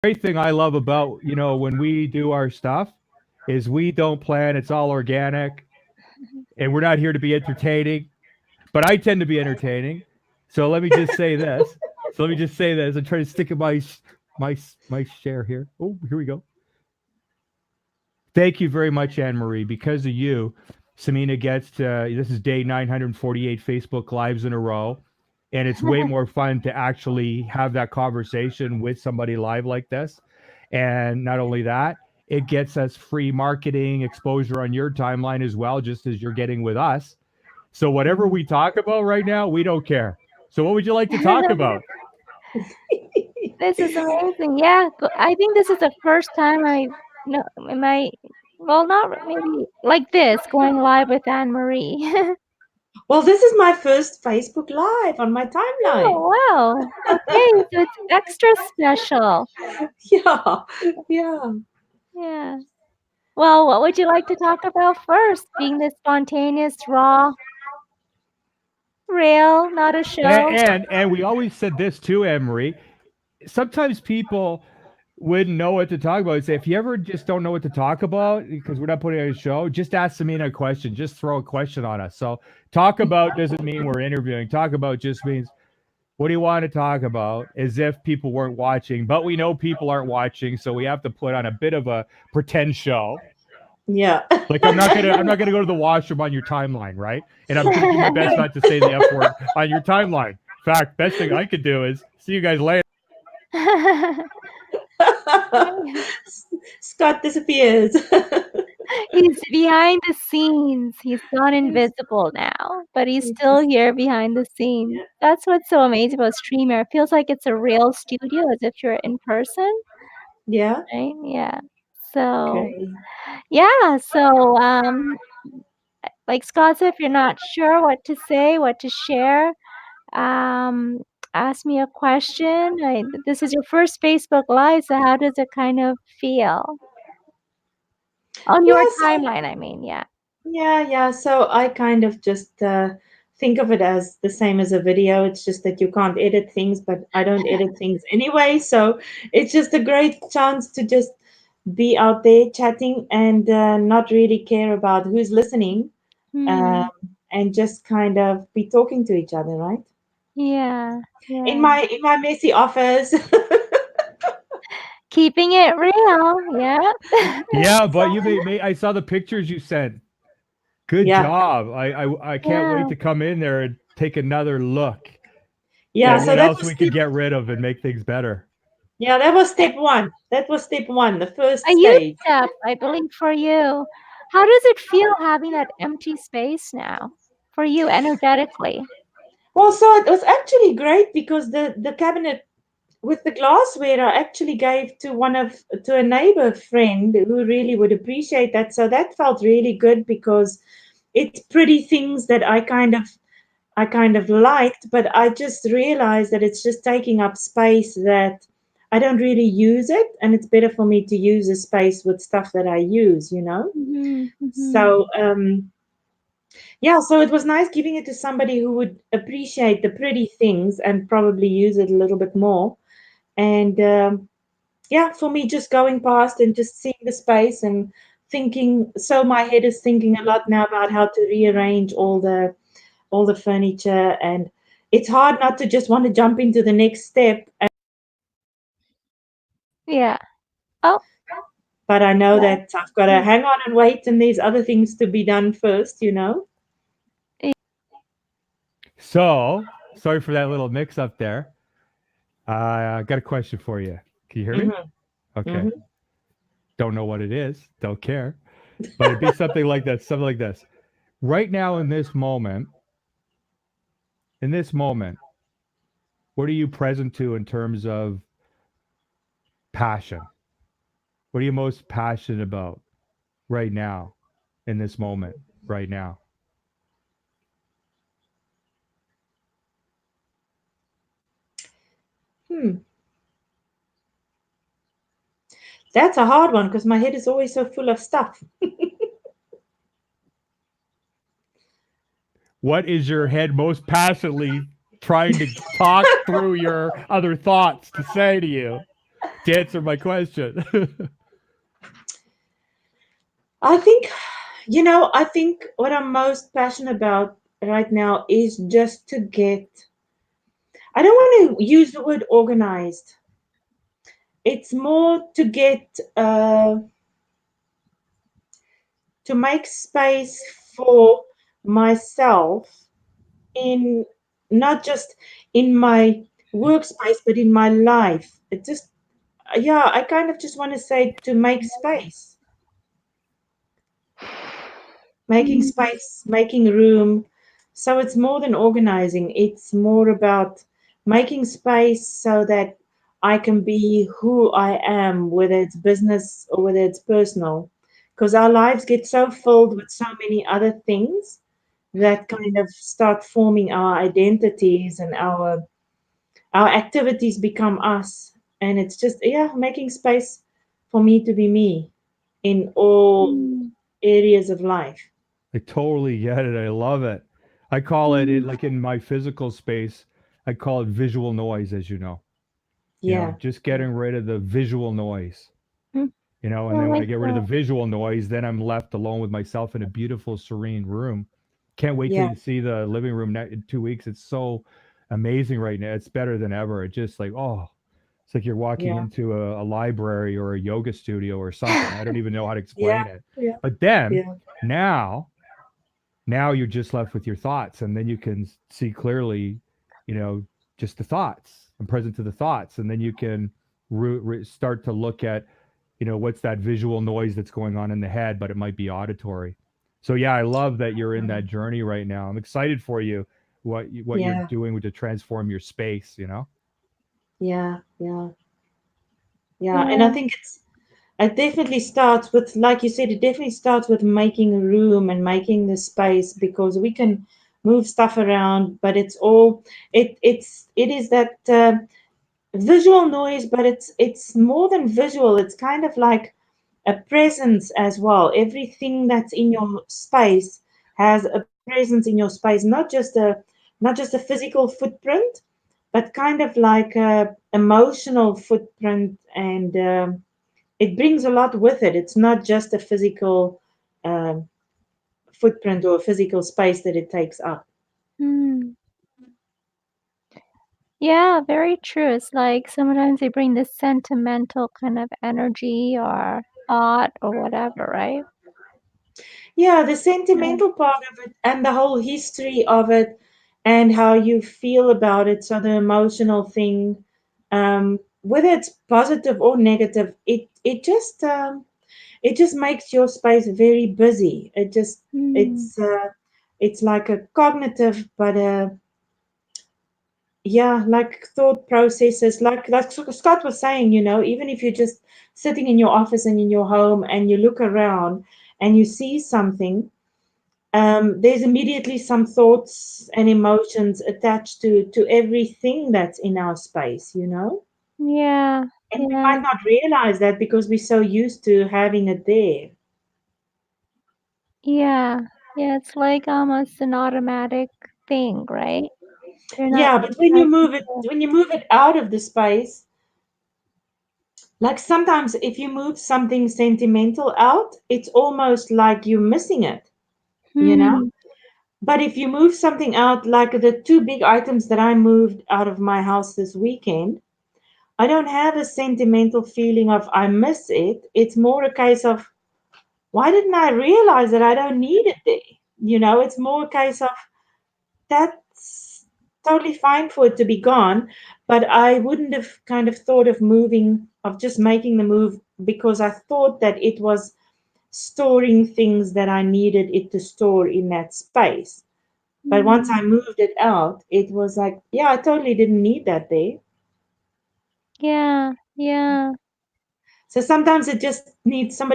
great thing I love about, when we do our stuff is we don't plan. It's all organic, and we're not here to be entertaining. But I tend to be entertaining. So let me just say this. I'm trying to stick in my share here. Oh, here we go. Thank you very much, Anne Marie. Because of you, Samina gets to, this is day 948 Facebook Lives in a row. And it's way more fun to actually have that conversation with somebody live like this. And not only that, it gets us free marketing exposure on your timeline as well, just as you're getting with us. So whatever we talk about right now, we don't care. So what would you like to talk about? This is amazing. Yeah, I think this is the first time I know my well, not maybe like this going live with Anne Marie. Well, this is my first Facebook Live on my timeline. Oh wow. Okay, so it's extra special. Yeah, yeah. Yeah. Well, what would you like to talk about first? Being the spontaneous, raw, real, not a show. And we always said this too, Anne Marie. Sometimes people wouldn't know what to talk about. Say, if you ever just don't know what to talk about because we're not putting on a show, just ask Samina a question. Just throw a question on us. So talk about doesn't mean we're interviewing. Talk about just means what do you want to talk about? As if people weren't watching, but we know people aren't watching, so we have to put on a bit of a pretend show. Yeah. Like I'm not gonna go to the washroom on your timeline, right? And I'm gonna do my best not to say the F word on your timeline. In fact, best thing I could do is see you guys later. Scott disappears. He's behind the scenes. He's gone invisible now, but he's still here behind the scenes. That's what's so amazing about Streamer. It feels like it's a real studio as if you're in person, Yeah. right? Yeah. So, Okay. yeah. So, like Scott said, if you're not sure what to say, what to share, um, ask me a question. This is your first Facebook Live, so how does it kind of feel? On your Yeah. So timeline, I mean, yeah. yeah. So I kind of just think of it as the same as a video. It's just that you can't edit things, but I don't edit things anyway. So it's just a great chance to just be out there chatting and not really care about who's listening, Hmm. um, and just kind of be talking to each other, right? Yeah, In yeah. my messy office. Keeping it real, yeah. Yeah, but you may I saw the pictures you sent. Good Yeah. job. I can't Yeah, wait to come in there and take another look Yeah. at So what that else was we could step. get rid of and make things better. Yeah, that was step one. That was step one, the a first huge stage. step, I believe, for you. How does it feel having that empty space now for you energetically? Well, so it was actually great because the cabinet with the glassware I actually gave to a neighbor friend who really would appreciate that. So that felt really good because it's pretty things that I kind of liked, but I just realized that it's just taking up space that I don't really use it, and it's better for me to use a space with stuff that I use. Mhm, mhm. So yeah, so it was nice giving it to somebody who would appreciate the pretty things and probably use it a little bit more. And yeah, for me, just going past and just seeing the space and thinking. So my head is thinking a lot now about how to rearrange all the furniture, and it's hard not to just want to jump into the next step. Yeah. Oh, But I know yeah. that I've got to hang on and wait, and there's other things to be done first. So, sorry for that little mix up there. I got a question for you. Can you hear me? Hmm. Okay. Hmm. Don't know what it is. Don't care. But it'd be something like this. Something like this. Right now, in this moment, what are you present to in terms of passion? What are you most passionate about right now, in this moment, right now? Hmm. That's a hard one because my head is always so full of stuff. What is your head most passionately trying to talk through your other thoughts to say to you? to answer my question. I think, I think what I'm most passionate about right now is just to get, I don't want to use the word organized. It's more to get, to make space for myself in not just in my workspace, but in my life. It just, yeah, I kind of just want to say to make space, making space, making room. So it's more than organizing, it's more about making space so that I can be who I am, whether it's business or whether it's personal. Because our lives get so filled with so many other things that kind of start forming our identities, and our activities become us. And it's just, yeah, making space for me to be me in all Mm, areas of life. I totally get it. I love it. I call it, mm, like in my physical space, I call it visual noise, as you know. Yeah, Just getting rid of the visual noise, mm. and I then when I like get rid of the that. visual noise, then I'm left alone with myself in a beautiful, serene room. Can't wait till yeah, you see the living room in 2 weeks. It's so amazing right now. It's better than ever. It just like, oh, it's like you're walking yeah, into a library or a yoga studio or something. I don't even know how to yeah, explain it. yeah, But then yeah, now now you're just left with your thoughts, and then you can see clearly, you know just the thoughts, and present to the thoughts, and then you can start to look at, what's that visual noise that's going on in the head, but it might be auditory. So yeah, I love that you're in that journey right now. I'm excited for you, what you're yeah, doing to transform your space. yeah, yeah, yeah. And I Yeah. think it definitely starts with, like you said, it definitely starts with making a room and making the space, because we can move stuff around, but it's all, it is that visual noise, but it's more than visual. It's kind of like a presence as well. Everything that's in your space has a presence in your space, not just a physical footprint, but kind of like a emotional footprint, and it brings a lot with it. It's not just a physical um, footprint or a physical space that it takes up. Mm. Yeah, very true. It's like sometimes they bring this sentimental kind of energy or thought or whatever, right? Yeah, the Yeah. sentimental part of it and the whole history of it and how you feel about it. So the emotional thing, whether it's positive or negative, it just makes your space very busy. Mm. It's like a cognitive, but yeah, like thought processes, like Scott was saying, even if you're just sitting in your office and in your home and you look around and you see something, there's immediately some thoughts and emotions attached to everything that's in our space. Yeah. And we Yeah. might not realize that because we're so used to having it there. Yeah. Yeah. It's like almost an automatic thing, right? You're not Yeah, but when you having move it, to. when you move it out of the space, like sometimes if you move something sentimental out, it's almost like you're missing it, you know? Hmm. But if you move something out, like the two big items that I moved out of my house this weekend, I don't have a sentimental feeling of I miss it. It's more a case of why didn't I realize that I don't need it there? It's more a case of that's totally fine for it to be gone, but I wouldn't have kind of thought of moving, of just making the move because I thought that it was storing things that I needed it to store in that space. But once Mm. I moved it out, it was like, yeah, I totally didn't need that there. Yeah. Yeah. So sometimes it just needs somebody